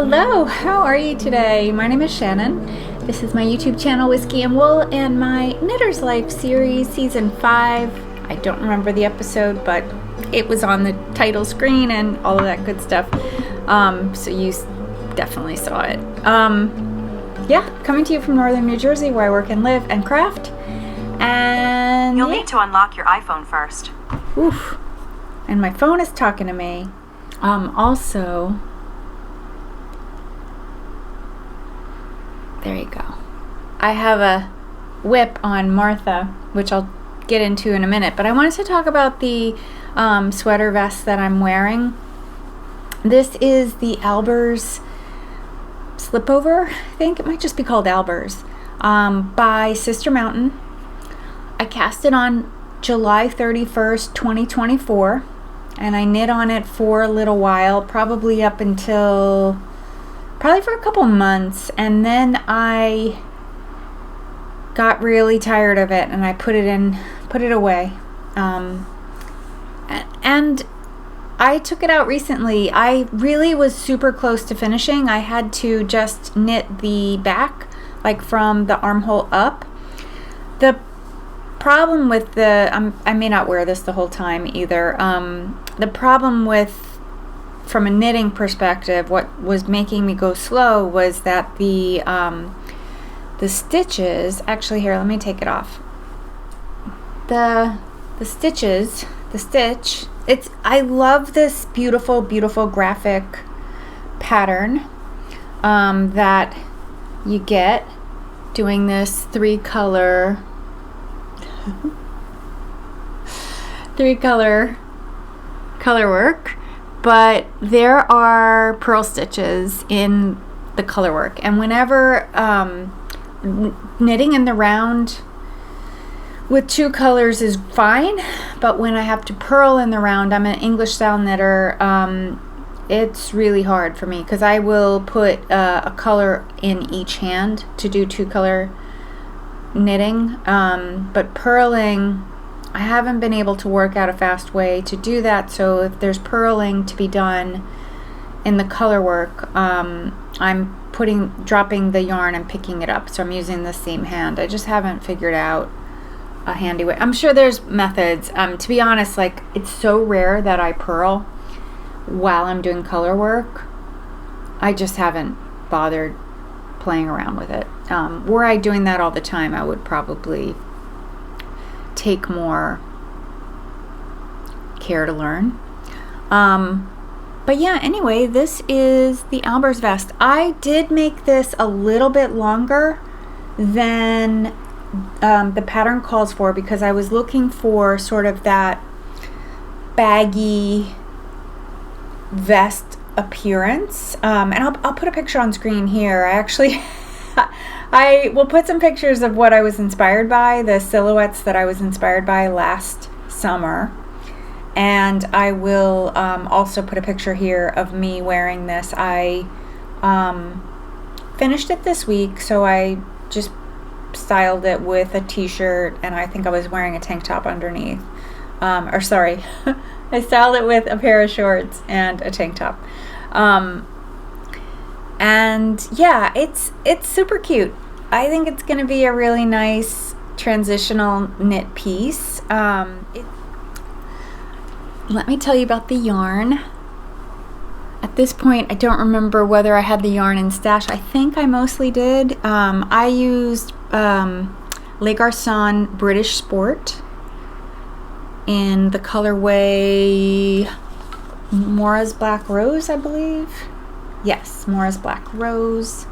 Hello, how are you today? My name is Shannon. This is my YouTube channel, Whiskey and Wool, and my Knitter's Life series, season 5. I don't remember the episode, but it was on the title screen and all of that good stuff. So you definitely saw it. Yeah, coming to you from northern New Jersey, where I work and live and craft. And you'll need to unlock your iPhone first. Oof. And my phone is talking to me. Also, there you go. I have a whip on Martha, which I'll get into in a minute, but I wanted to talk about the sweater vest that I'm wearing. This is the Albers slipover, I think it might just be called Albers, by Sister Mountain. I cast it on July 31st, 2024, and I knit on it for a little while, probably up until for a couple months, and then I got really tired of it and I put it away. And I took it out recently. I really was super close to finishing. I had to just knit the back, like from the armhole up. The problem with I may not wear this the whole time either. The problem with, from a knitting perspective, what was making me go slow was that the stitches, actually here, let me take it off. The stitch, I love this beautiful, beautiful graphic pattern that you get doing this three color color work, but there are purl stitches in the color work, and whenever knitting in the round with two colors is fine, but when I have to purl in the round, I'm an English style knitter, it's really hard for me because I will put a color in each hand to do two color knitting, but purling, I haven't been able to work out a fast way to do that. So if there's purling to be done in the color work, I'm dropping the yarn and picking it up, so I'm using the same hand. I just haven't figured out a handy way. I'm sure there's methods. To be honest, like, it's so rare that I purl while I'm doing color work. I just haven't bothered playing around with it. Were I doing that all the time, I would probably take more care to learn. But yeah, anyway, this is the Albers vest. I did make this a little bit longer than the pattern calls for, because I was looking for sort of that baggy vest appearance. And I'll put a picture on screen here. I actually I will put some pictures of what I was inspired by, the silhouettes that I was inspired by last summer. And I will also put a picture here of me wearing this. I finished it this week, so I just styled it with a t-shirt, and I think I was wearing a tank top underneath. I styled it with a pair of shorts and a tank top. And yeah, it's super cute. I think it's going to be a really nice transitional knit piece. Let me tell you about the yarn. At this point, I don't remember whether I had the yarn in stash. I think I mostly did. I used Les Garçons British Sport in the colorway Moira's Black Rose, I believe. Yes, Moira's Black Rose.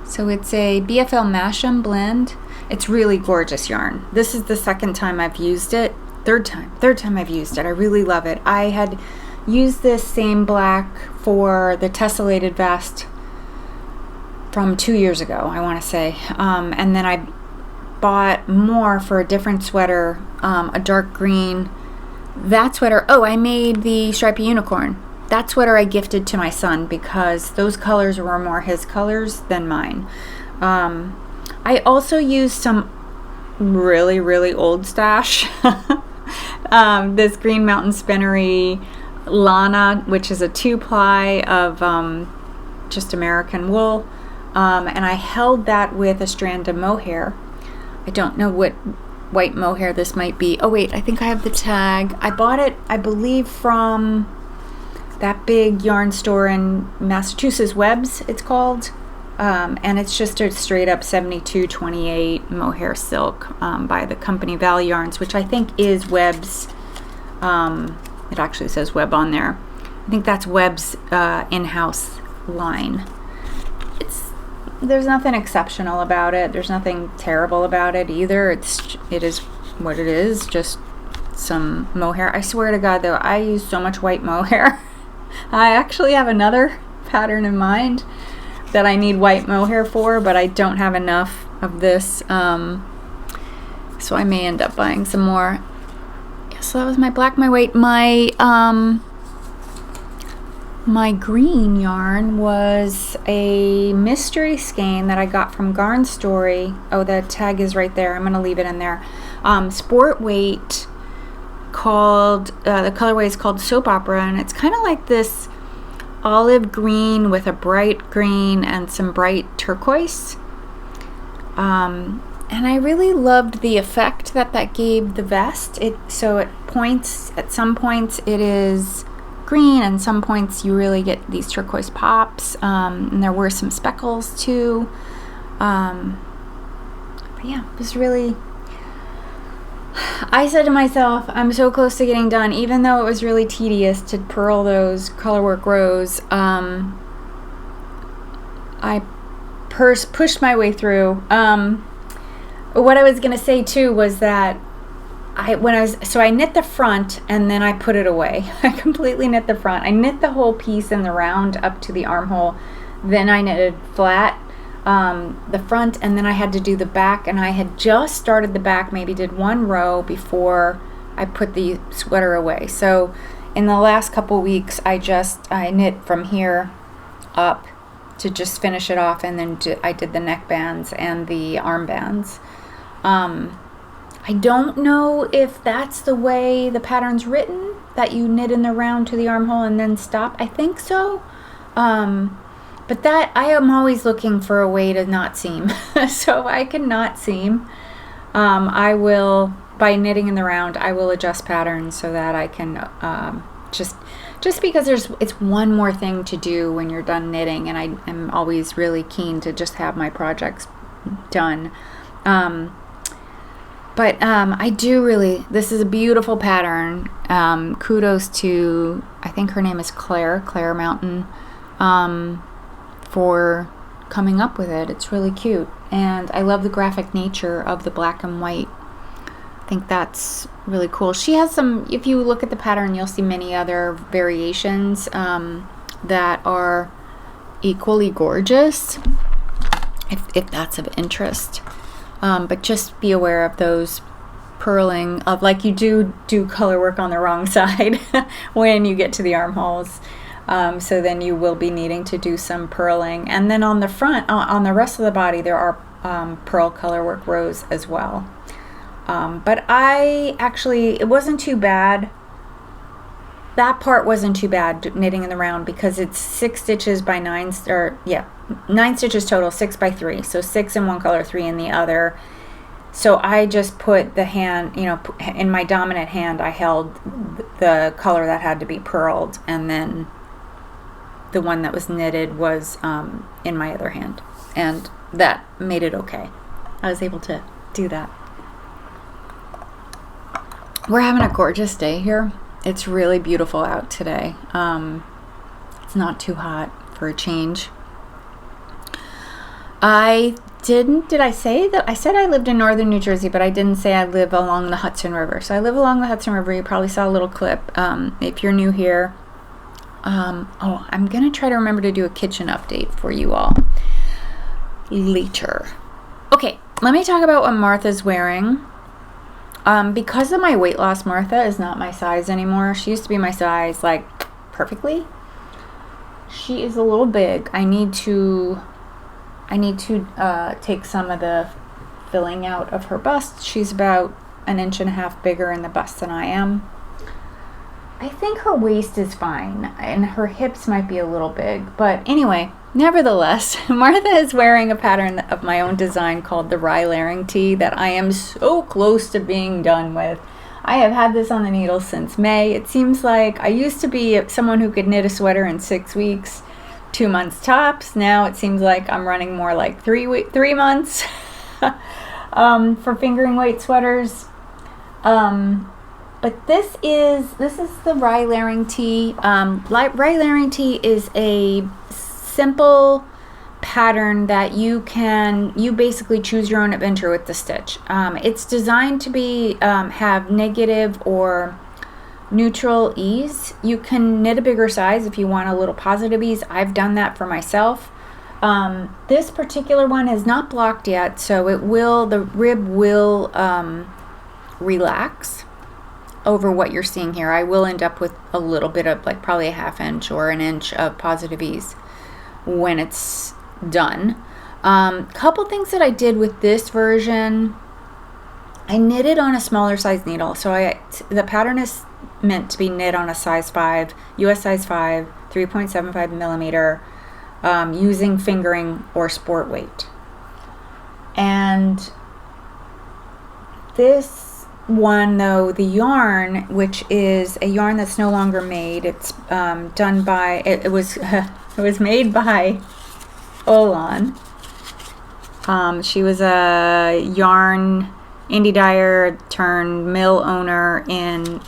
So it's a BFL Masham blend. It's really gorgeous yarn. This is the second time I've used it. Third time I've used it. I really love it. I had used this same black for the tessellated vest from 2 years ago, I want to say. And then I bought more for a different sweater, a dark green. That sweater, I made the stripy unicorn. That sweater I gifted to my son because those colors were more his colors than mine. I also used some really, really old stash. This Green Mountain Spinnery Lana, which is a 2-ply of just American wool. And I held that with a strand of mohair. I don't know what white mohair this might be. Oh wait, I think I have the tag. I bought it, I believe, from that big yarn store in Massachusetts, Webb's it's called. And it's just a straight up 72/28 mohair silk by the company Valley Yarns, which I think is Webb's. It actually says Webb on there. I think that's Webb's in-house line. There's nothing exceptional about it. There's nothing terrible about it either. It is what it is, just some mohair. I swear to God, though, I use so much white mohair. I actually have another pattern in mind that I need white mohair for, but I don't have enough of this, so I may end up buying some more. Yeah, so that was my black, my white. My green yarn was a mystery skein that I got from GarnStories. Oh, the tag is right there. I'm going to leave it in there. Sport weight, called, the colorway is called Soap Opera, and it's kind of like this olive green with a bright green and some bright turquoise. And I really loved the effect that gave the vest. So at some points it is green, and some points you really get these turquoise pops, and there were some speckles too. But yeah, it was really, I said to myself, I'm so close to getting done, even though it was really tedious to purl those colorwork rows. I pushed my way through. What I was gonna say too was that I knit the front and then I put it away. I completely knit the front. I knit the whole piece in the round up to the armhole. Then I knitted flat the front, and then I had to do the back, and I had just started the back, maybe did one row before I put the sweater away. So in the last couple weeks I knit from here up to just finish it off, and then I did the neck bands and the arm bands. I don't know if that's the way the pattern's written, that you knit in the round to the armhole and then stop. I think so. But that, I am always looking for a way to not seam. So I can not seam. I will, by knitting in the round, I will adjust patterns so that I can just because it's one more thing to do when you're done knitting, and I am always really keen to just have my projects done. But I do really, this is a beautiful pattern. Kudos to, I think her name is Claire Mountain, for coming up with it. It's really cute. And I love the graphic nature of the black and white. I think that's really cool. She has some, if you look at the pattern, you'll see many other variations that are equally gorgeous, if that's of interest. But just be aware of those purling of, like, you do color work on the wrong side when you get to the armholes. So then you will be needing to do some purling. And then on the front, on the rest of the body, there are purl color work rows as well. But it wasn't too bad. That part wasn't too bad, knitting in the round, because it's 6 stitches by 9 stitches total, 6 by 3. So 6 in one color, 3 in the other. So I just put the hand, in my dominant hand, I held the color that had to be purled, and then the one that was knitted was in my other hand. And that made it okay. I was able to do that. We're having a gorgeous day here. It's really beautiful out today. It's not too hot for a change. Did I say that? I said I lived in northern New Jersey, but I didn't say I live along the Hudson River. So I live along the Hudson River. You probably saw a little clip. If you're new here, I'm going to try to remember to do a kitchen update for you all later. Okay, let me talk about what Martha's wearing. Because of my weight loss, Martha is not my size anymore. She used to be my size, like, perfectly. She is a little big. I need to take some of the filling out of her bust. She's about 1.5 inches bigger in the bust than I am. I think her waist is fine, and her hips might be a little big. But anyway, Nevertheless, Martha is wearing a pattern of my own design called the Rye Layering Tee that I am so close to being done with. I have had this on the needle since May. It seems like I used to be someone who could knit a sweater in 6 weeks, 2 months tops. Now it seems like I'm running more like 3 months for fingering weight sweaters. But this is the Rye Layering Tee. Rye Layering Tee is a simple pattern that you basically choose your own adventure with the stitch. It's designed to be have negative or neutral ease. You can knit a bigger size if you want a little positive ease. I've done that for myself. This particular one is not blocked yet, so the rib will relax over what you're seeing here. I will end up with a little bit of like probably a 1/2 inch or an inch of positive ease when it's done. Couple things that I did with this version, I knitted on a smaller size needle. So the pattern is meant to be knit on a size 5, US size 5, 3.75 millimeter, using fingering or sport weight. And this one, though, the yarn, which is a yarn that's no longer made, it's done by, it was it was made by Olann. She was a yarn indie dyer turned mill owner in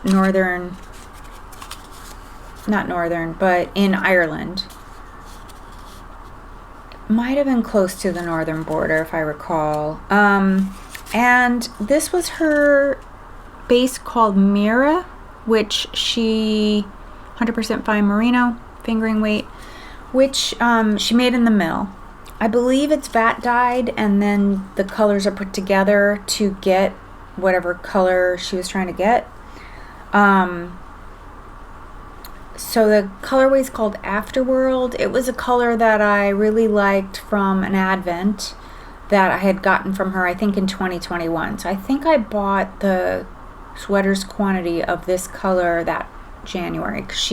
but in Ireland. Might have been close to the northern border if I recall. And this was her base called Meara, which she 100% fine merino fingering weight, which she made in the mill. I believe it's vat dyed, and then the colors are put together to get whatever color she was trying to get. So the colorway is called Afterworld. It was a color that I really liked from an advent that I had gotten from her, I think in 2021. So I think I bought the sweater's quantity of this color that January. 'Cause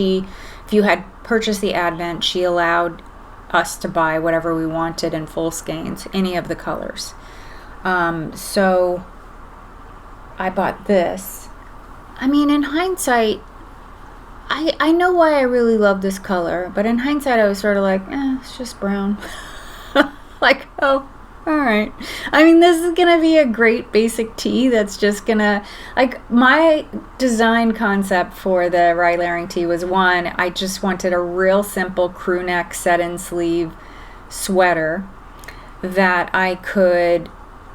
if you had purchased the advent, she allowed us to buy whatever we wanted in full skeins, any of the colors. So I bought this. I mean, in hindsight, I know why I really love this color, but in hindsight I was sort of like, it's just brown. Like, oh, all right. I mean, this is gonna be a great basic tee that's just gonna, like, my design concept for the Rye Layering tee was, one, I just wanted a real simple crew neck set-in sleeve sweater that I could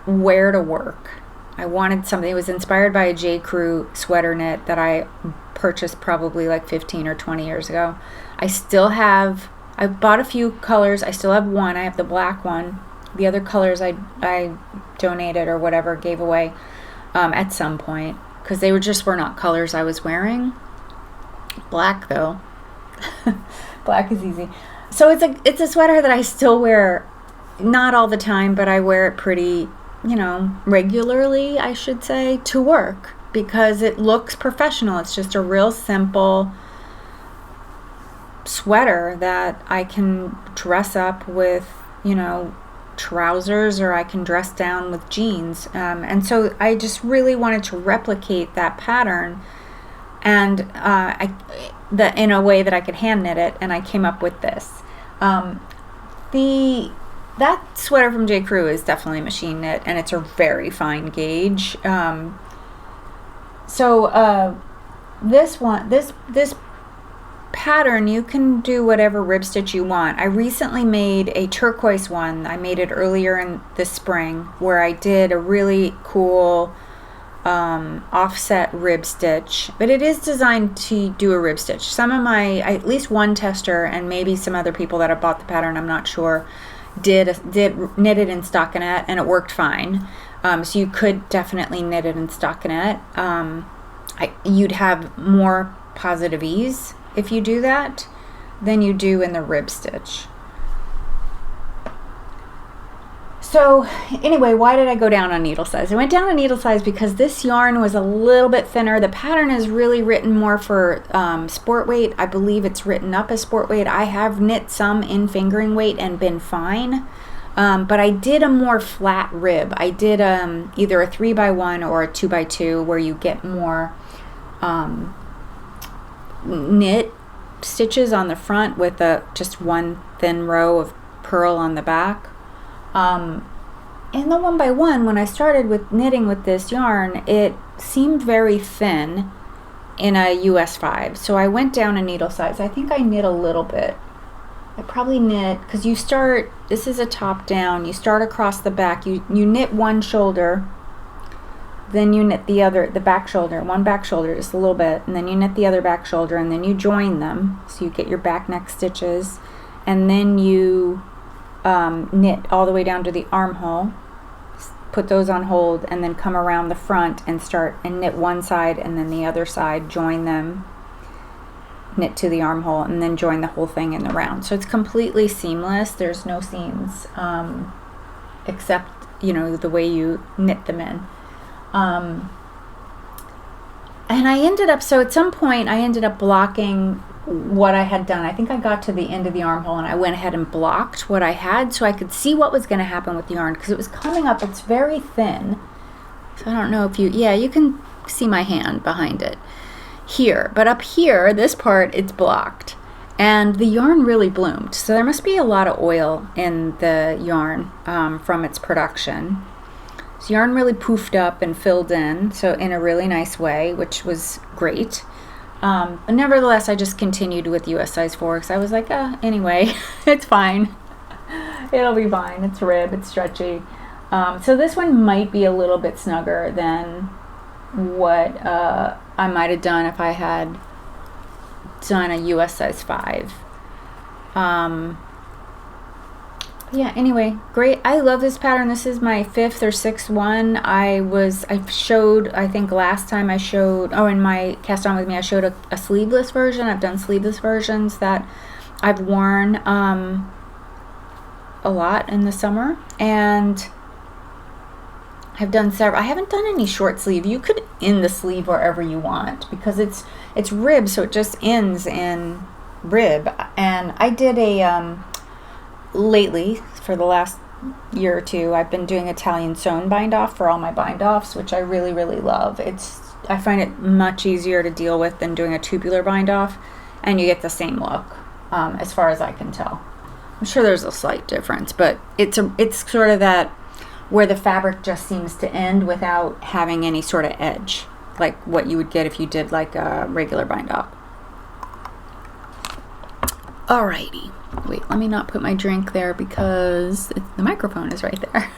wear to work. I wanted something, it was inspired by a J. Crew sweater knit that I purchased probably like 15 or 20 years ago. I bought a few colors. I still have one. I have the black one. The other colors I donated or whatever, gave away at some point, because they were not colors I was wearing. Black, though. Black is easy. So it's a sweater that I still wear, not all the time, but I wear it pretty, regularly, I should say, to work, because it looks professional. It's just a real simple sweater that I can dress up with, trousers, or I can dress down with jeans. And so I just really wanted to replicate that pattern, and in a way that I could hand knit it, and I came up with this. That sweater from J. Crew is definitely machine knit, and it's a very fine gauge. This pattern, you can do whatever rib stitch you want. I recently made a turquoise one. I made it earlier in the spring, where I did a really cool offset rib stitch, but it is designed to do a rib stitch. Some of at least one tester, and maybe some other people that have bought the pattern, I'm not sure, did knit it in stockinette, and it worked fine. So you could definitely knit it in stockinette. You'd have more positive ease if you do that than you do in the rib stitch. So anyway, why did I go down on needle size? I went down on needle size because this yarn was a little bit thinner. The pattern is really written more for sport weight. I believe it's written up as sport weight. I have knit some in fingering weight and been fine. But I did a more flat rib. I did either a 3x1 or a 2x2 where you get more knit stitches on the front with just one thin row of purl on the back. In the 1x1, when I started with knitting with this yarn, it seemed very thin in a US 5. So I went down a needle size. I think I knit a little bit. I probably knit, because you start, this is a top down, you start across the back, you knit one shoulder, then you knit the back shoulder, one back shoulder just a little bit, and then you knit the other back shoulder, and then you join them, so you get your back neck stitches, and then you knit all the way down to the armhole, put those on hold, and then come around the front and start and knit one side and then the other side, join them, knit to the armhole, and then join the whole thing in the round. So it's completely seamless. There's no seams except, the way you knit them in. And I ended up, so at some point I ended up blocking what I had done. I think I got to the end of the armhole and I went ahead and blocked what I had so I could see what was going to happen with the yarn, because it was coming up. It's very thin. So I don't know if you can see my hand behind it here, but up here, this part, it's blocked, and the yarn really bloomed. So there must be a lot of oil in the yarn from its production. So yarn really poofed up and filled in, so in a really nice way, which was great. But nevertheless, I just continued with US size 4 because I was like, anyway, it's fine. It'll be fine. It's rib, it's stretchy. So this one might be a little bit snugger than what I might have done if I had done a US size 5. Yeah, anyway, great. I love this pattern. This is my 5th or 6th one. I showed, I think last time I showed, in my Cast On With Me, I showed a sleeveless version. I've done sleeveless versions that I've worn a lot in the summer, and I've done several. I haven't done any short sleeve. You could end the sleeve wherever you want because it's rib, so it just ends in rib. And I did lately, for the last year or two, I've been doing Italian sewn bind off for all my bind offs, which I really, really love. I find it much easier to deal with than doing a tubular bind off, and you get the same look, as far as I can tell. I'm sure there's a slight difference, but it's sort of that where the fabric just seems to end without having any sort of edge, like what you would get if you did like a regular bind off. Alrighty. Wait, let me not put my drink there because the microphone is right there.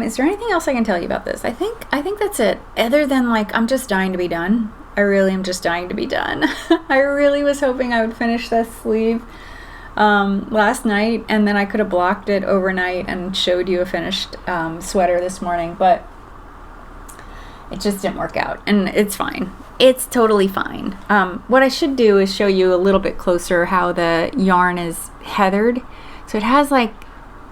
Is there anything else I can tell you about this? I think that's it. Other than I'm just dying to be done. I really am just dying to be done. I really was hoping I would finish this sleeve last night, and then I could have blocked it overnight and showed you a finished sweater this morning, but it just didn't work out, and it's fine. It's totally fine. What I should do is show you a little bit closer how the yarn is heathered. So it has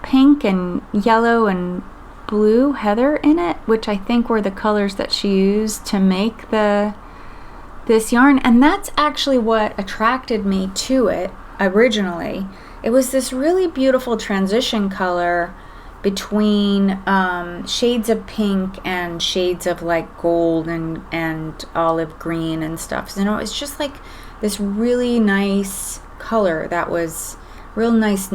pink and yellow and blue heather in it, which I think were the colors that she used to make this yarn. And that's actually what attracted me to it originally. It was this really beautiful transition color between shades of pink and shades of gold and olive green and stuff. So, it's just this really nice color that was real nice,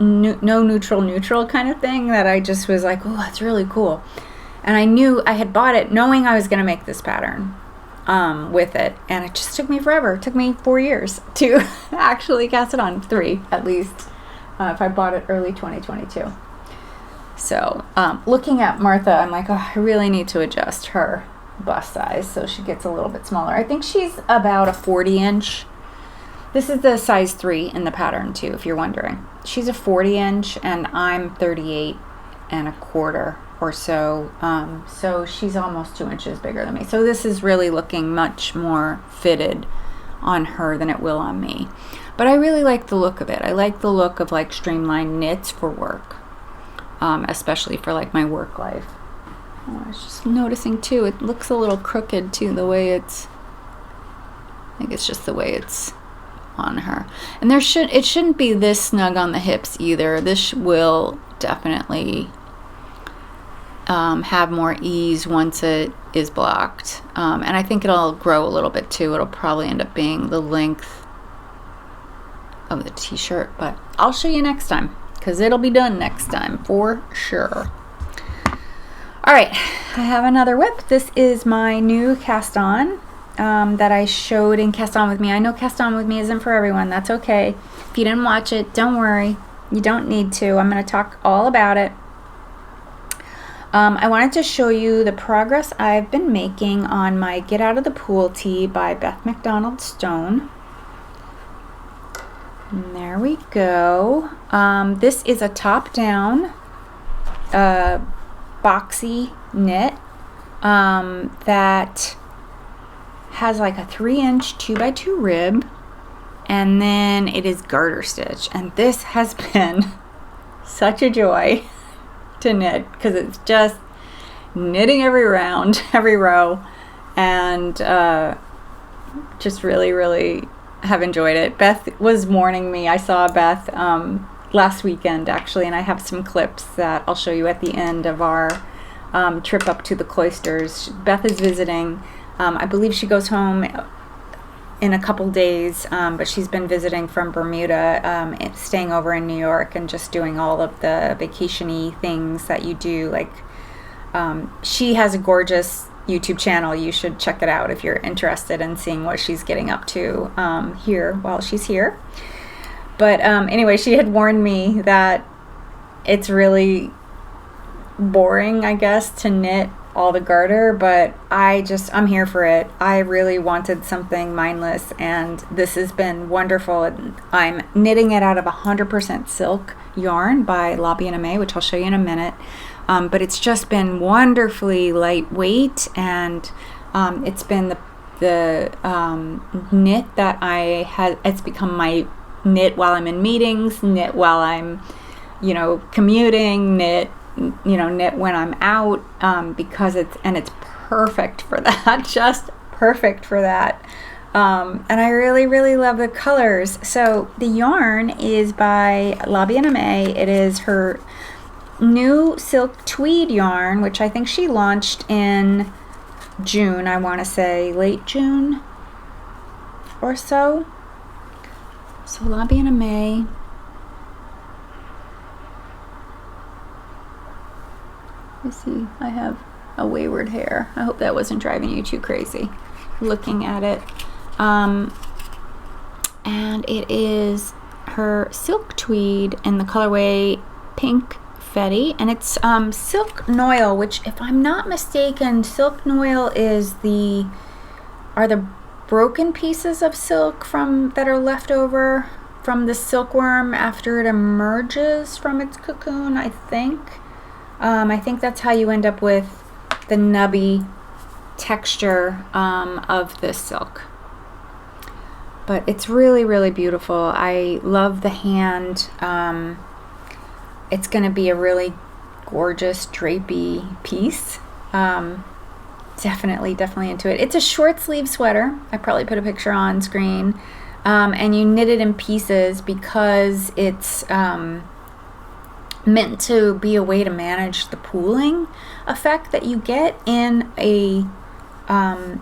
no neutral kind of thing that I just was like, oh, that's really cool. And I knew I had bought it knowing I was going to make this pattern with it, and it just took me forever. It took me 4 years to actually cast it on, 3 at least, if I bought it early 2022. So looking at Martha, I'm like, I really need to adjust her bust size so she gets a little bit smaller. I think she's about a 40 inch. This is the size 3 in the pattern too, if you're wondering. She's a 40 inch and I'm 38 and a quarter or so. So she's almost 2 inches bigger than me. So this is really looking much more fitted on her than it will on me. But I really like the look of it. I like the look of streamlined knits for work. especially for like my work life. Oh, I was just noticing too, it looks a little crooked too, the way it's, I think it's just the way it's on her. And it shouldn't be this snug on the hips either. This will definitely have more ease once it is blocked. And I think it'll grow a little bit too. It'll probably end up being the length of the t-shirt, but I'll show you next time because it'll be done next time for sure. All right, I have another whip. This is my new cast on that I showed in Cast On With Me. I know Cast On With Me isn't for everyone. That's okay. If you didn't watch it, don't worry. You don't need to. I'm going to talk all about it. I wanted to show you the progress I've been making on my Get Out of the Pool tee by Beth MacDonald Stone. And there we go. This is a top-down boxy knit that has like a 3-inch 2x2 rib, and then it is garter stitch, and this has been such a joy to knit because it's just knitting every round, every row, and just really have enjoyed it. Beth was warning me. I saw Beth last weekend actually, and I have some clips that I'll show you at the end of our trip up to the Cloisters. Beth is visiting. I believe she goes home in a couple days, but she's been visiting from Bermuda, staying over in New York and just doing all of the vacation-y things that you do. Like, she has a gorgeous YouTube channel. You should check it out if you're interested in seeing what she's getting up to here while she's here. But anyway, she had warned me that it's really boring, I guess, to knit all the garter, but I'm here for it. I really wanted something mindless, and this has been wonderful. I'm knitting it out of 100% silk yarn by Aimée, which I'll show you in a minute. But it's just been wonderfully lightweight, and it's been the knit that I had. It's become my knit while I'm in meetings, knit while I'm, commuting, knit when I'm out, because it's perfect for that, just perfect for that. And I really love the colors. So the yarn is by Aimée. It is her new silk tweed yarn, which I think she launched in June, I want to say late June or so. So Aimée. Let's see, I have a wayward hair. I hope that wasn't driving you too crazy looking at it. And it is her silk tweed in the colorway Pinkfetti, and it's silk noil, which, if I'm not mistaken, silk noil are the broken pieces of silk that are left over from the silkworm after it emerges from its cocoon, I think. I think that's how you end up with the nubby texture of this silk. But it's really beautiful. I love the hand. It's going to be a really gorgeous drapey piece. Definitely into it. It's a short sleeve sweater. I probably put a picture on screen. And you knit it in pieces because it's meant to be a way to manage the pooling effect that you get in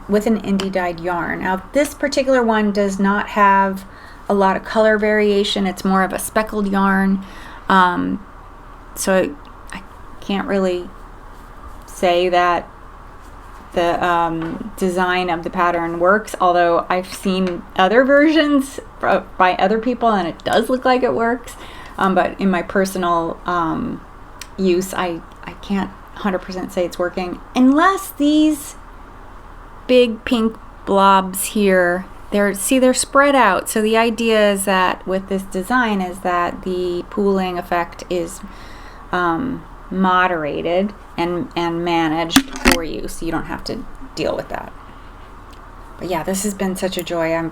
with an indie dyed yarn. Now, this particular one does not have a lot of color variation. It's more of a speckled yarn, so I can't really say that the design of the pattern works, although I've seen other versions by other people and it does look like it works. But in my personal use, I can't 100% say it's working, unless these big pink blobs here, they're spread out. So the idea is that with this design is that the pooling effect is moderated and managed for you, so you don't have to deal with that. But yeah, this has been such a joy.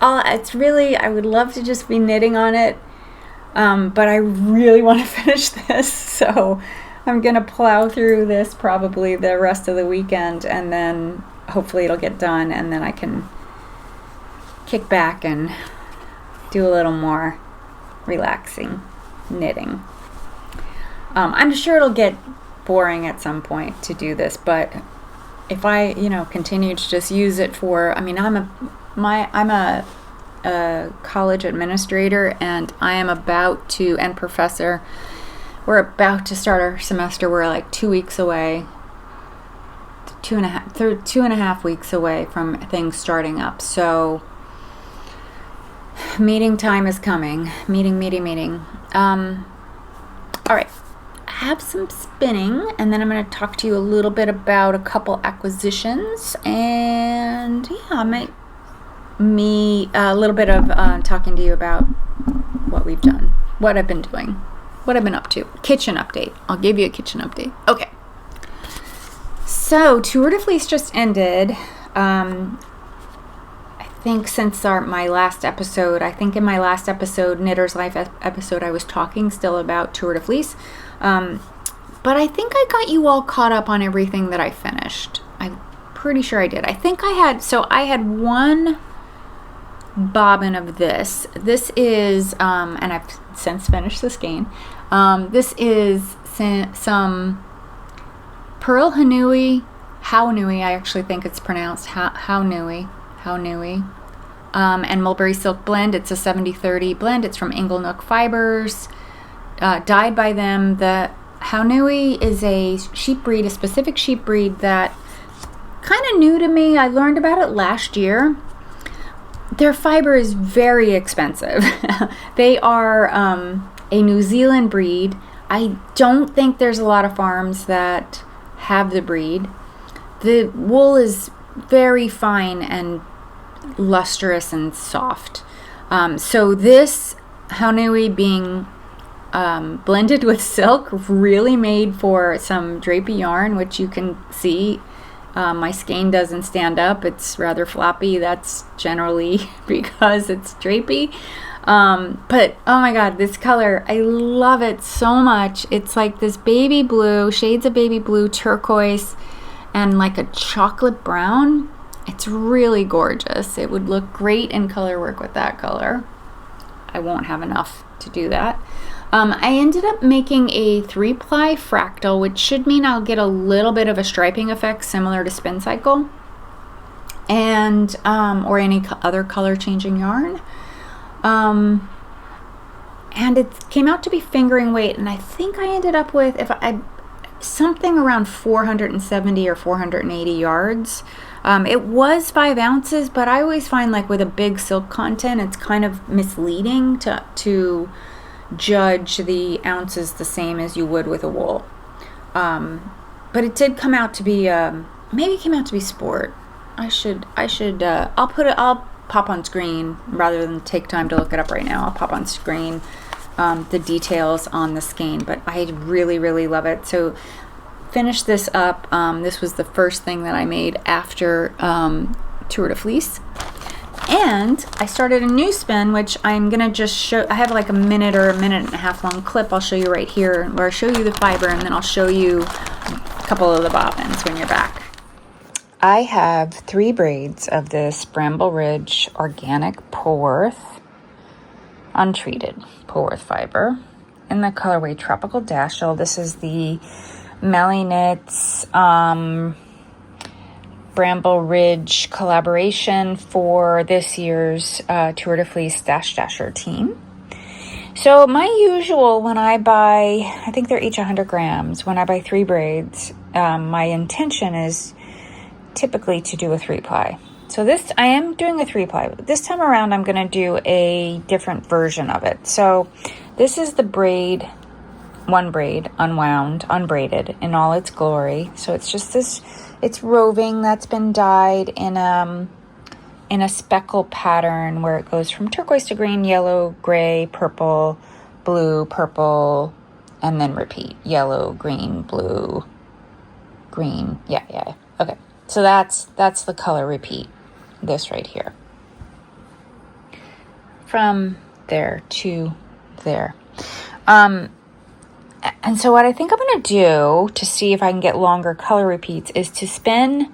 It's really, I would love to just be knitting on it But I really want to finish this, so I'm going to plow through this probably the rest of the weekend, and then hopefully it'll get done, and then I can kick back and do a little more relaxing knitting. I'm sure it'll get boring at some point to do this, but if I, continue to just use it for, I'm a college administrator, and I am and professor. We're about to start our semester. We're like 2 weeks away, two and a half weeks away from things starting up. So meeting time is coming. Meeting. All right. I have some spinning, and then I'm going to talk to you a little bit about a couple acquisitions, and a little bit of talking to you about what we've done, what I've been doing, what I've been up to. Kitchen update. I'll give you a kitchen update. Okay. So Tour de Fleece just ended. I think since my last episode, in my last episode, Knitter's Life episode, I was talking still about Tour de Fleece. But I think I got you all caught up on everything that I finished. I'm pretty sure I did. I had one bobbin of this. This is, and I've since finished the skein. This is some Pearl Haunui, I actually think it's pronounced Haunui, and Mulberry Silk Blend. It's a 70-30 blend. It's from Inglenook Fibers, dyed by them. The Haunui is a specific sheep breed that kind of new to me. I learned about it last year. Their fiber is very expensive. They are a New Zealand breed. I don't think there's a lot of farms that have the breed. The wool is very fine and lustrous and soft. So this Haunui being blended with silk really made for some drapey yarn, which you can see. My skein doesn't stand up. It's rather floppy. That's generally because it's drapey. But oh my god, this color, I love it so much. It's like this baby blue, shades of baby blue, turquoise, and like a chocolate brown. It's really gorgeous. It would look great in color work with that color. I won't have enough to do that. I ended up making a 3-ply fractal, which should mean I'll get a little bit of a striping effect similar to Spin Cycle, and or any other color changing yarn. And it came out to be fingering weight, and I think I ended up with something around 470 or 480 yards. It was 5 ounces, but I always find like with a big silk content, it's kind of misleading to judge the ounces the same as you would with a wool. But it did come out to be maybe it came out to be sport. I'll pop on screen rather than take time to look it up right now. I'll pop on screen the details on the skein, but I really, really love it. So finish this up. This was the first thing that I made after Tour de Fleece. And I started a new spin, which I'm going to just show. I have like a minute or a minute and a half long clip I'll show you right here, where I show you the fiber, and then I'll show you a couple of the bobbins when you're back. I have 3 braids of this Bramble Ridge organic polwarth, untreated polwarth fiber in the colorway Tropical Daschel. This is the Melly Knits Bramble Ridge collaboration for this year's Tour de Fleece Dasher team. So my usual, when I buy, I think they're each 100 grams. When I buy 3 braids, my intention is typically to do a 3-ply. So I am doing a 3-ply. But this time around, I'm going to do a different version of it. So this is the braid, one braid, unwound, unbraided in all its glory. So it's just this. It's roving that's been dyed in a speckle pattern where it goes from turquoise to green, yellow, gray, purple, blue, purple, and then repeat. Yellow, green, blue, green. Yeah. Okay. So that's the color repeat. This right here. From there to there. And so what I think I'm going to do to see if I can get longer color repeats is to spin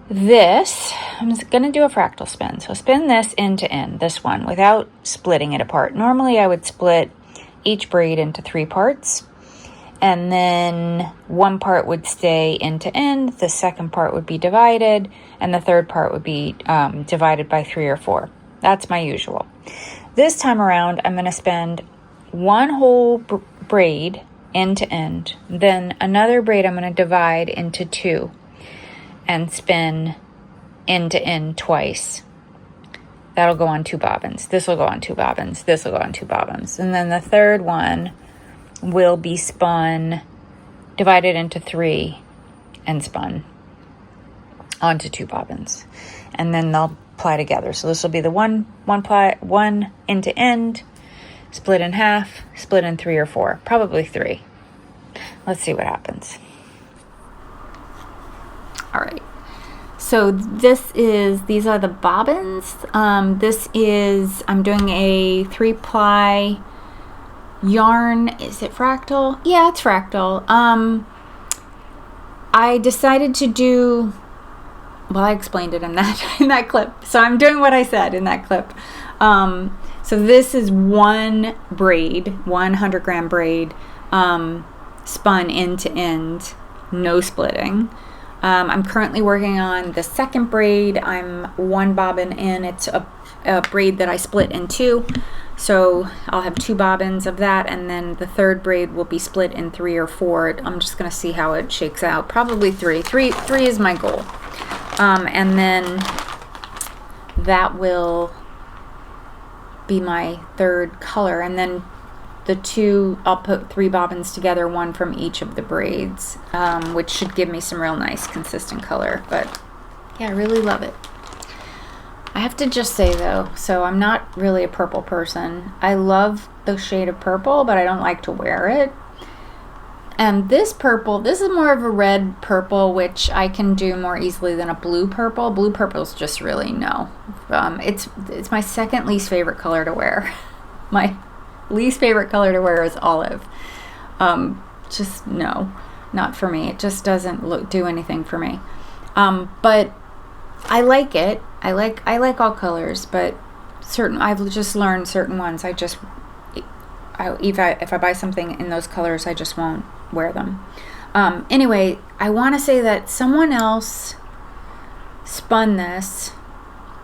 this. I'm just going to do a fractal spin. So spin this end to end, this one, without splitting it apart. Normally I would split each braid into 3 parts, and then one part would stay end to end, the second part would be divided, and the third part would be divided by 3 or 4. That's my usual. This time around, I'm going to spend one whole braid end to end, then another braid I'm going to divide into 2 and spin end to end twice. That'll go on 2 bobbins. This will go on 2 bobbins. This will go on 2 bobbins. And then the third one will be spun, divided into 3 and spun onto 2 bobbins. And then they'll ply together. So this will be the one end to end, split in half, split in 3 or 4, probably 3. Let's see what happens. All right. So these are the bobbins. I'm doing a 3-ply yarn. Is it fractal? Yeah, it's fractal. I decided to do, well, I explained it in that clip. So I'm doing what I said in that clip. So this is one braid, 100-gram braid, spun end to end, no splitting. I'm currently working on the second braid. I'm 1 bobbin in. It's a braid that I split in 2. So I'll have 2 bobbins of that, and then the third braid will be split in 3 or 4. I'm just going to see how it shakes out. Probably 3. 3 is my goal. And then that will be my third color, and then the 2, I'll put 3 bobbins together, 1 from each of the braids, which should give me some real nice consistent color. But yeah, I really love it. I have to just say though, so I'm not really a purple person. I love the shade of purple, but I don't like to wear it. And this purple, this is more of a red purple, which I can do more easily than a blue purple. Blue purple is just really no. It's my second least favorite color to wear. My least favorite color to wear is olive. Just no, not for me. It just doesn't do anything for me. But I like it. I like all colors, but I've just learned certain ones. If I buy something in those colors, I just won't wear them. Anyway, I want to say that someone else spun this,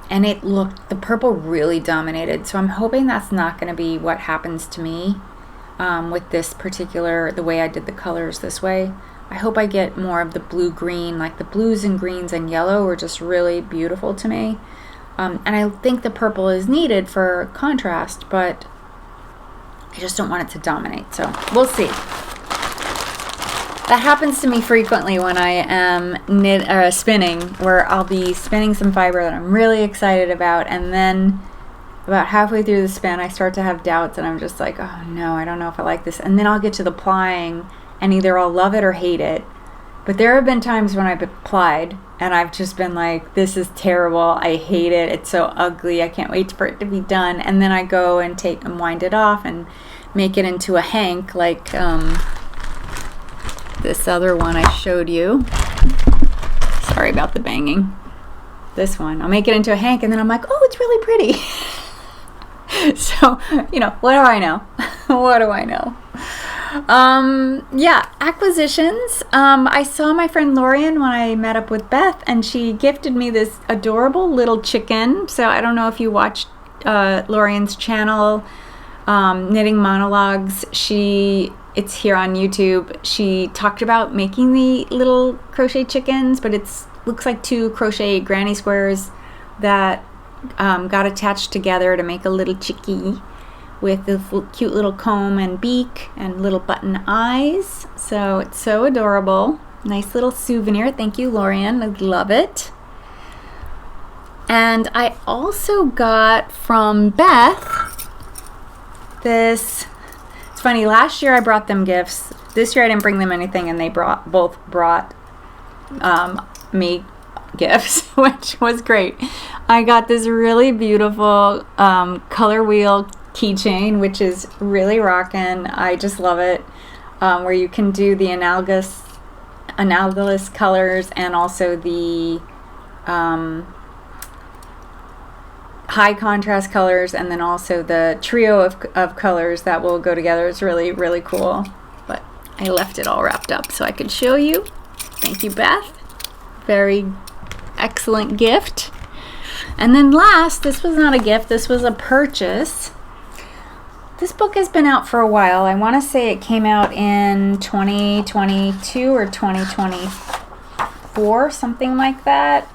and the purple really dominated. So I'm hoping that's not going to be what happens to me with this the way I did the colors this way. I hope I get more of the blue-green, like the blues and greens and yellow are just really beautiful to me. And I think the purple is needed for contrast, but I just don't want it to dominate. So we'll see. That happens to me frequently when I am spinning, where I'll be spinning some fiber that I'm really excited about, and then about halfway through the spin I start to have doubts, and I'm just like, oh no, I don't know if I like this. And then I'll get to the plying, and either I'll love it or hate it. But there have been times when I've applied and I've just been like, this is terrible, I hate it, it's so ugly, I can't wait for it to be done. And then I go and wind it off and make it into a hank, like this other one I showed you. Sorry about the banging. This one, I'll make it into a hank, and then I'm like, oh, it's really pretty. So, what do I know? What do I know? Yeah, acquisitions. I saw my friend Lorian when I met up with Beth, and she gifted me this adorable little chicken. So I don't know if you watched Lorian's channel, Knitting Monologues. It's here on YouTube. She talked about making the little crochet chickens, but looks like 2 crochet granny squares that got attached together to make a little chickie, with this cute little comb and beak and little button eyes. So it's so adorable. Nice little souvenir. Thank you, Lorian. I love it. And I also got from Beth this. It's funny, last year I brought them gifts. This year I didn't bring them anything, and they both brought me gifts, which was great. I got this really beautiful color wheel keychain, which is really rockin'. I just love it. Where you can do the analogous colors and also the high contrast colors, and then also the trio of colors that will go together. It's really, really cool. But I left it all wrapped up so I could show you. Thank you, Beth. Very excellent gift. And then last, this was not a gift, this was a purchase. This book has been out for a while. I want to say it came out in 2022 or 2024, something like that.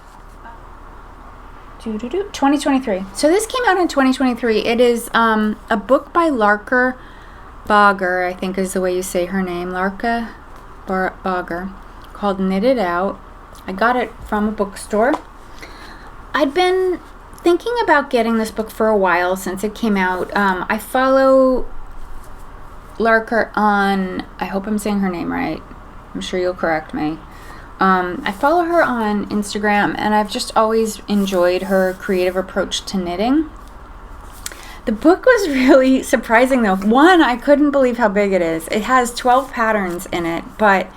2023. So this came out in 2023. It is a book by Larka Bogger, I think is the way you say her name. Larka Bogger, called Knit It Out. I got it from a bookstore. I'd been thinking about getting this book for a while since it came out. I follow Larka on, I hope I'm saying her name right. I'm sure you'll correct me. I follow her on Instagram, and I've just always enjoyed her creative approach to knitting. The book was really surprising, though. One, I couldn't believe how big it is. It has 12 patterns in it, but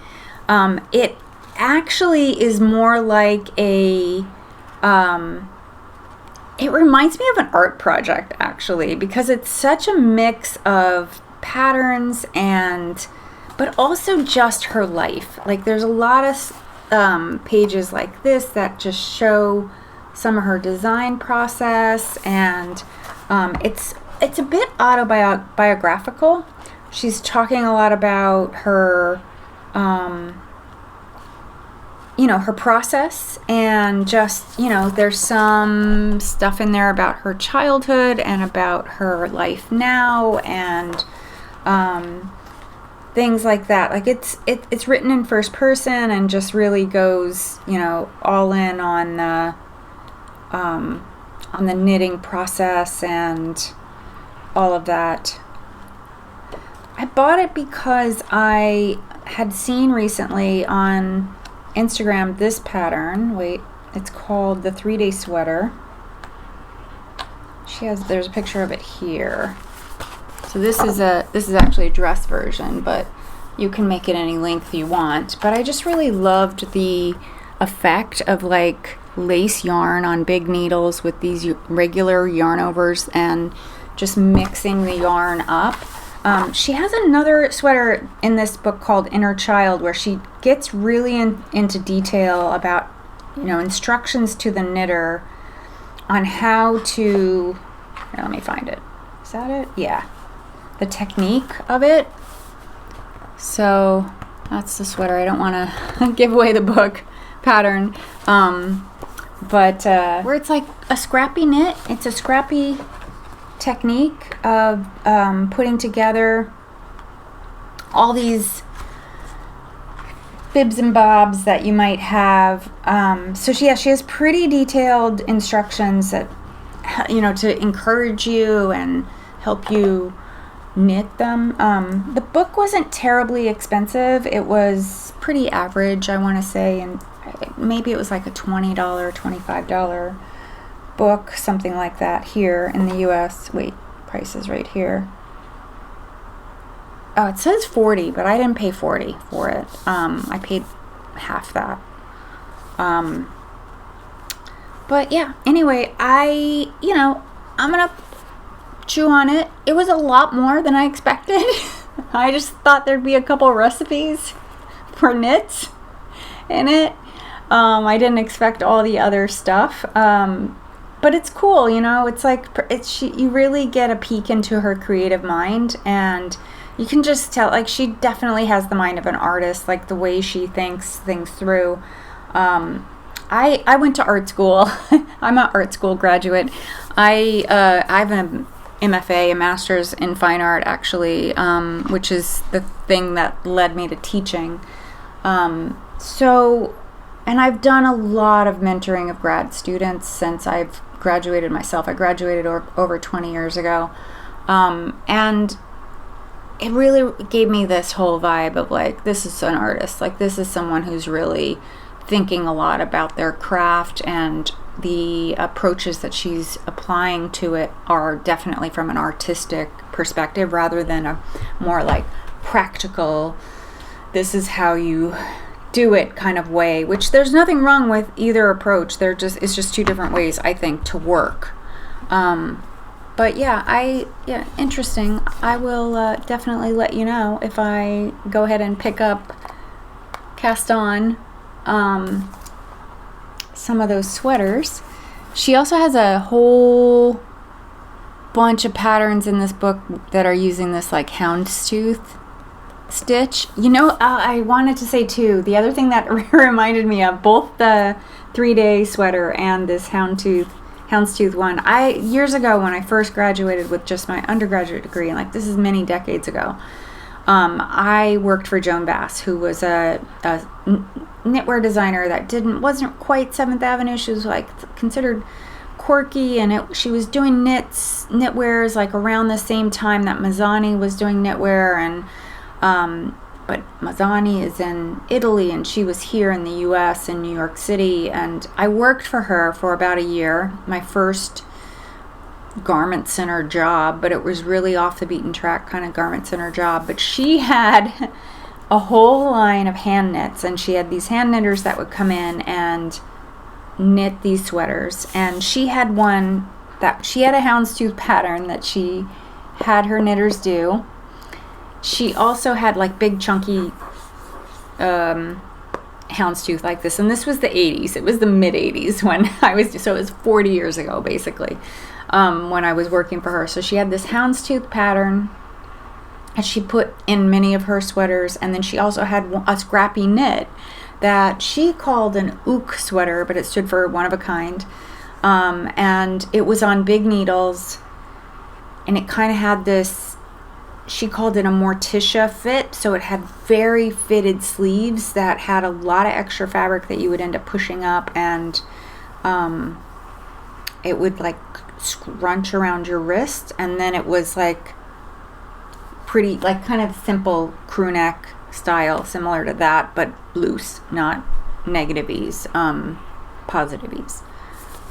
it actually is more like a... it reminds me of an art project, actually, because it's such a mix of patterns but also just her life. Like, there's a lot of pages like this that just show some of her design process, and it's a bit autobiographical. She's talking a lot about her her process, and just, there's some stuff in there about her childhood and about her life now, and things like that. Like, it's written in first person and just really goes, all in on the knitting process and all of that. I bought it because I had seen recently on Instagram this pattern. Wait, it's called the 3-Day Sweater. There's a picture of it here. So this is actually a dress version, but you can make it any length you want. But I just really loved the effect of like lace yarn on big needles with these regular yarn overs and just mixing the yarn up. She has another sweater in this book called Inner Child, where she gets really into detail about, instructions to the knitter on how to, here, let me find it. Is that it? Yeah. The technique of it. So that's the sweater. I don't want to give away the book pattern. But where it's like a scrappy knit. It's a scrappy technique of putting together all these bibs and bobs that you might have. So she has pretty detailed instructions that, to encourage you and help you knit them. The book wasn't terribly expensive. It was pretty average, I want to say, and maybe it was like a $20, $25 book, something like that here in the US. Wait, price is right here. Oh, it says $40, but I didn't pay $40 for it. I paid half that. But yeah, anyway, I'm gonna chew on it. It was a lot more than I expected. I just thought there'd be a couple recipes for knits in it. I didn't expect all the other stuff. But it's cool, it's like, you really get a peek into her creative mind, and you can just tell, like, she definitely has the mind of an artist, like the way she thinks things through. I went to art school. I'm an art school graduate. I have an MFA, a master's in fine art, actually, which is the thing that led me to teaching. And I've done a lot of mentoring of grad students since I've graduated myself. I graduated over 20 years ago. And it really gave me this whole vibe of like, this is an artist. Like, this is someone who's really thinking a lot about their craft and the approaches that she's applying to it are definitely from an artistic perspective rather than a more like practical, this is how you do it kind of way, which there's nothing wrong with either approach. It's just two different ways, I think, to work. But yeah, interesting. I will definitely let you know if I go ahead and pick up, cast on some of those sweaters. She also has a whole bunch of patterns in this book that are using this like houndstooth stitch. You know, I wanted to say too, the other thing that reminded me of both the 3-day sweater and this houndstooth one. Years ago when I first graduated with just my undergraduate degree, and like this is many decades ago, I worked for Joan Bass, who was a knitwear designer that wasn't quite 7th Avenue. She was like considered quirky, and she was doing knitwears like around the same time that Mazzani was doing knitwear, and but Mazzani is in Italy and she was here in the US in New York City, and I worked for her for about a year, my first garment center job, but it was really off the beaten track kind of garment center job. But she had a whole line of hand knits, and she had these hand knitters that would come in and knit these sweaters, and she had one that she had a houndstooth pattern that she had her knitters do. She also had like big chunky houndstooth like this, and this was the 80s. It was the mid 80s when so it was 40 years ago basically, when I was working for her. So she had this houndstooth pattern that she put in many of her sweaters, and then she also had a scrappy knit that she called an ook sweater, but it stood for one of a kind, and it was on big needles, and it kind of had this, she called it a Morticia fit, so it had very fitted sleeves that had a lot of extra fabric that you would end up pushing up, and it would like scrunch around your wrist, and then it was like pretty, like kind of simple crew neck style, similar to that, but loose, not negative ease, positive ease.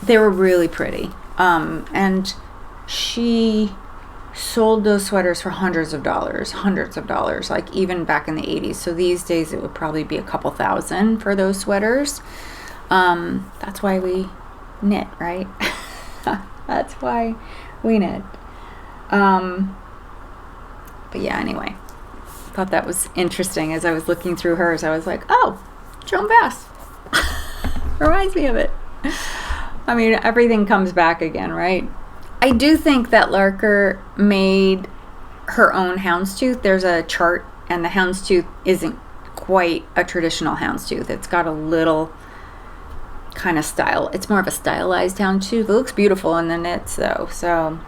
They were really pretty, and she sold those sweaters for hundreds of dollars, like even back in the 80s. So these days it would probably be a couple thousand for those sweaters. That's why we knit, right? That's why we knit. But yeah, anyway, thought that was interesting. As I was looking through hers, I was like, oh, Joan Bass. Reminds me of it. I mean, everything comes back again, right? I do think that Larker made her own houndstooth. There's a chart, and the houndstooth isn't quite a traditional houndstooth. It's got a little kind of style. It's more of a stylized houndstooth. It looks beautiful in the knits, though. So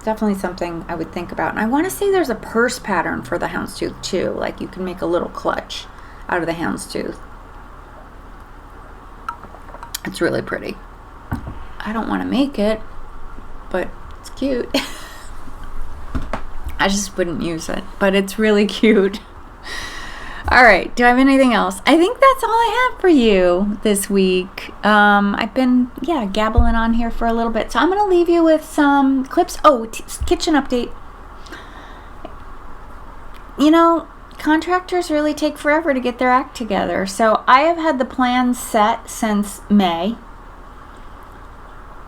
definitely something I would think about. And I want to say there's a purse pattern for the houndstooth, too. Like you can make a little clutch out of the houndstooth. It's really pretty. I don't want to make it, but it's cute. I just wouldn't use it, but it's really cute. All right, do I have anything else? I think that's all I have for you this week. I've been, gabbling on here for a little bit, so I'm going to leave you with some clips. Oh, kitchen update. You know, contractors really take forever to get their act together, so I have had the plan set since May.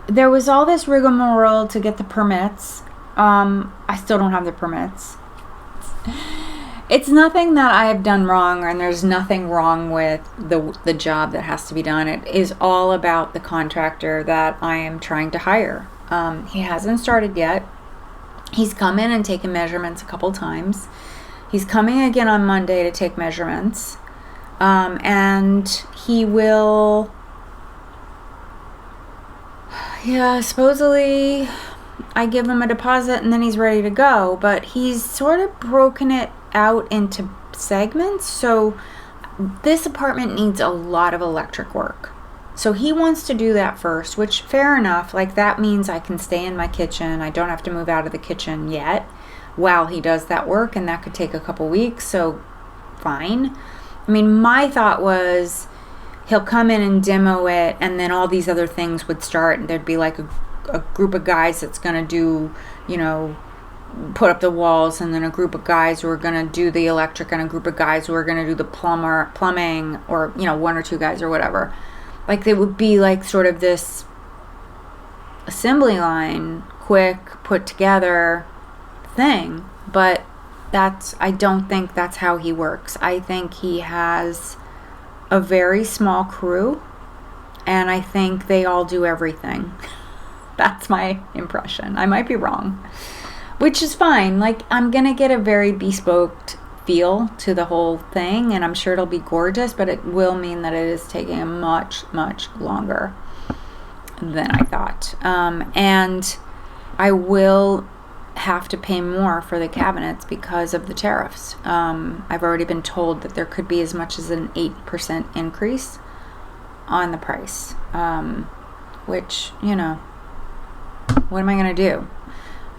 There was all this rigmarole to get the permits. I still don't have the permits. It's nothing that I have done wrong, and there's nothing wrong with the job that has to be done. It is all about the contractor that I am trying to hire. He hasn't started yet. He's come in and taken measurements a couple times. He's coming again on Monday to take measurements. And he will... Yeah, supposedly I give him a deposit and then he's ready to go, but he's sort of broken it out into segments. So this apartment needs a lot of electric work. So he wants to do that first, which fair enough. Like that means I can stay in my kitchen. I don't have to move out of the kitchen yet while he does that work, and that could take a couple weeks. So fine. I mean, my thought was he'll come in and demo it, and then all these other things would start, and there'd be like a group of guys that's going to do, you know, put up the walls, and then a group of guys who are going to do the electric, and a group of guys who are going to do the plumbing, or, you know, one or two guys or whatever. Like, it would be like sort of this assembly line, quick, put together thing. But I don't think that's how he works. I think he has a very small crew, and I think they all do everything. That's my impression. I might be wrong, which is fine. Like, I'm gonna get a very bespoke feel to the whole thing, and I'm sure it'll be gorgeous, but it will mean that it is taking much longer than I thought. And I will have to pay more for the cabinets because of the tariffs. I've already been told that there could be as much as an 8% increase on the price, which, you know, what am I going to do?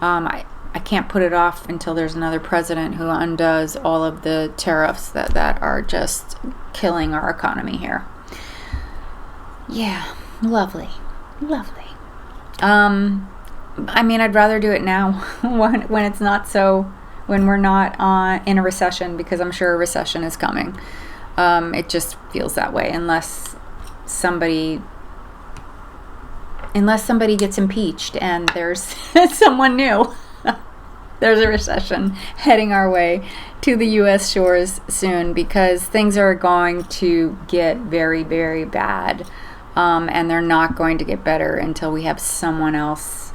I can't put it off until there's another president who undoes all of the tariffs that are just killing our economy here. Yeah, lovely. I mean, I'd rather do it now when it's not so, when we're not in a recession, because I'm sure a recession is coming. It just feels that way, unless somebody gets impeached and there's someone new. There's a recession heading our way to the U.S. shores soon, because things are going to get very, very bad. And they're not going to get better until we have someone else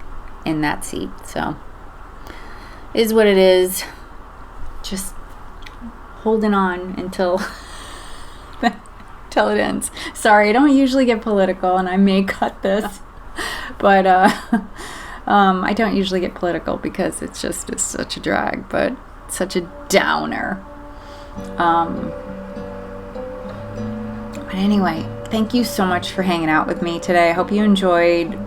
in that seat. So, it is what it is. Just holding on until it ends. Sorry, I don't usually get political, and I may cut this, but I don't usually get political because it's such a drag, but such a downer. But anyway, thank you so much for hanging out with me today. I hope you enjoyed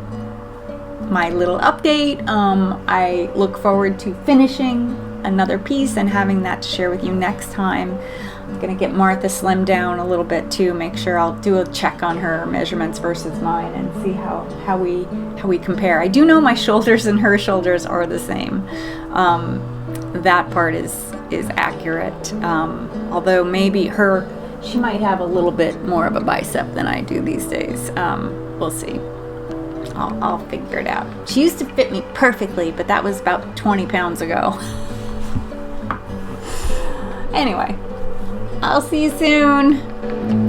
my little update. I look forward to finishing another piece and having that to share with you next time. I'm gonna get Martha slimmed down a little bit too. Make sure I'll do a check on her measurements versus mine and see how we compare. I do know my shoulders and her shoulders are the same. That part is accurate. Although maybe she might have a little bit more of a bicep than I do these days. We'll see. I'll figure it out. She used to fit me perfectly, but that was about 20 pounds ago. Anyway, I'll see you soon.